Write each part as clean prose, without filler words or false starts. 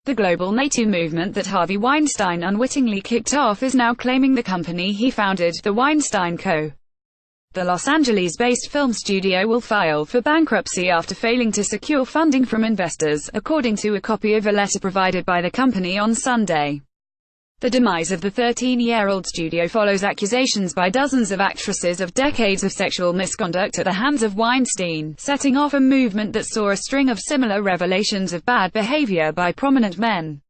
The global Me Too movement that Harvey Weinstein unwittingly kicked off is now claiming the company he founded, the Weinstein Co. The Los Angeles-based film studio will file for bankruptcy after failing to secure funding from investors, according to a copy of a letter provided by the company on Sunday. The demise of the 13-year-old studio follows accusations by dozens of actresses of decades of sexual misconduct at the hands of Weinstein, setting off a movement that saw a string of similar revelations of bad behavior by prominent men.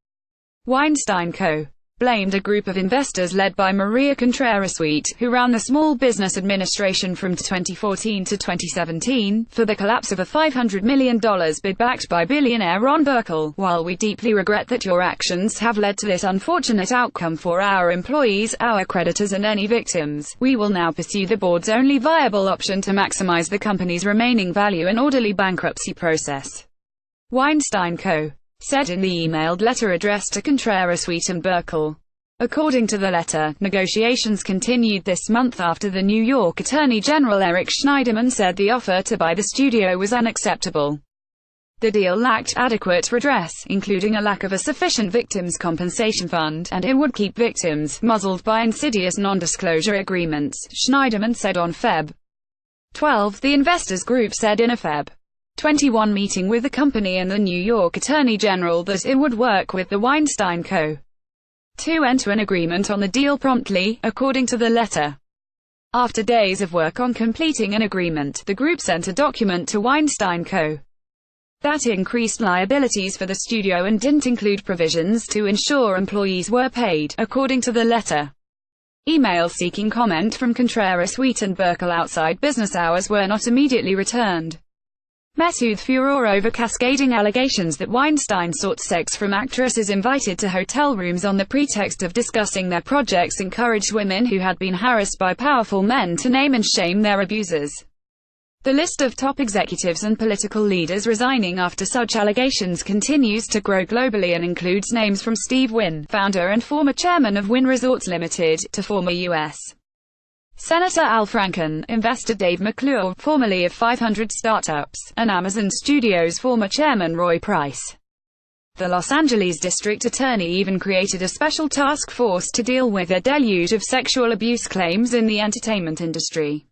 Weinstein Co. blamed a group of investors led by Maria Contreras-Sweet, who ran the Small Business Administration from 2014 to 2017, for the collapse of a $500 million bid backed by billionaire Ron Burkle. "While we deeply regret that your actions have led to this unfortunate outcome for our employees, our creditors and any victims, we will now pursue the board's only viable option to maximize the company's remaining value and orderly bankruptcy process," Weinstein Co. said in the emailed letter addressed to Contreras-Sweet and Burkle. According to the letter, negotiations continued this month after the New York Attorney General Eric Schneiderman said the offer to buy the studio was unacceptable. The deal lacked adequate redress, including a lack of a sufficient victims' compensation fund, and it would keep victims muzzled by insidious non-disclosure agreements, Schneiderman said on Feb. 12. The investors group said in a Feb. 21 meeting with the company and the New York Attorney General that it would work with the Weinstein Co. to enter an agreement on the deal promptly, according to the letter. After days of work on completing an agreement, the group sent a document to Weinstein Co. that increased liabilities for the studio and didn't include provisions to ensure employees were paid, according to the letter. Emails seeking comment from Contreras-Sweet and Burkle outside business hours were not immediately returned. Met with furor over cascading allegations that Weinstein sought sex from actresses invited to hotel rooms on the pretext of discussing their projects, encouraged women who had been harassed by powerful men to name and shame their abusers. The list of top executives and political leaders resigning after such allegations continues to grow globally and includes names from Steve Wynn, founder and former chairman of Wynn Resorts Limited, to former U.S. Senator Al Franken, investor Dave McClure, formerly of 500 Startups, and Amazon Studios former chairman Roy Price. The Los Angeles district attorney even created a special task force to deal with a deluge of sexual abuse claims in the entertainment industry.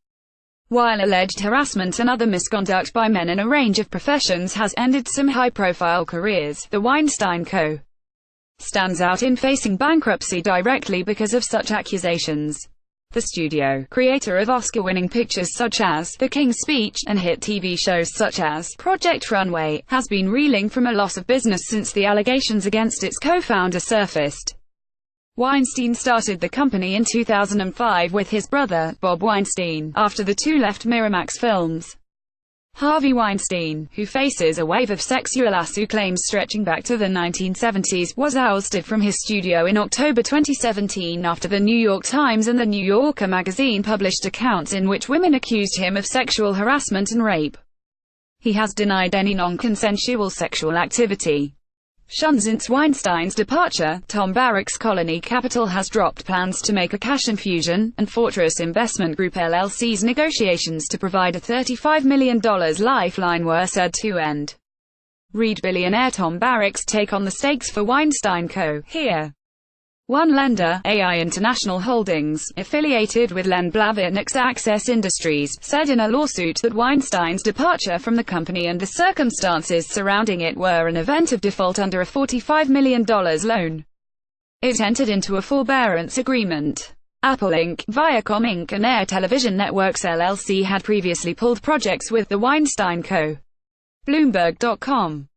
While alleged harassment and other misconduct by men in a range of professions has ended some high-profile careers, the Weinstein Co. stands out in facing bankruptcy directly because of such accusations. The studio, creator of Oscar-winning pictures such as The King's Speech, and hit TV shows such as Project Runway, has been reeling from a loss of business since the allegations against its co-founder surfaced. Weinstein started the company in 2005 with his brother, Bob Weinstein, after the two left Miramax Films. Harvey Weinstein, who faces a wave of sexual assault claims stretching back to the 1970s, was ousted from his studio in October 2017 after the New York Times and the New Yorker magazine published accounts in which women accused him of sexual harassment and rape. He has denied any non-consensual sexual activity. Since Weinstein's departure, Tom Barrack's Colony Capital has dropped plans to make a cash infusion, and Fortress Investment Group LLC's negotiations to provide a $35 million lifeline were said to end. Read billionaire Tom Barrack's take on the stakes for Weinstein Co. here. One lender, AI International Holdings, affiliated with Len Blavatnik's Access Industries, said in a lawsuit that Weinstein's departure from the company and the circumstances surrounding it were an event of default under a $45 million loan. It entered into a forbearance agreement. Apple Inc., Viacom Inc. and Air Television Networks LLC had previously pulled projects with the Weinstein Co. Bloomberg.com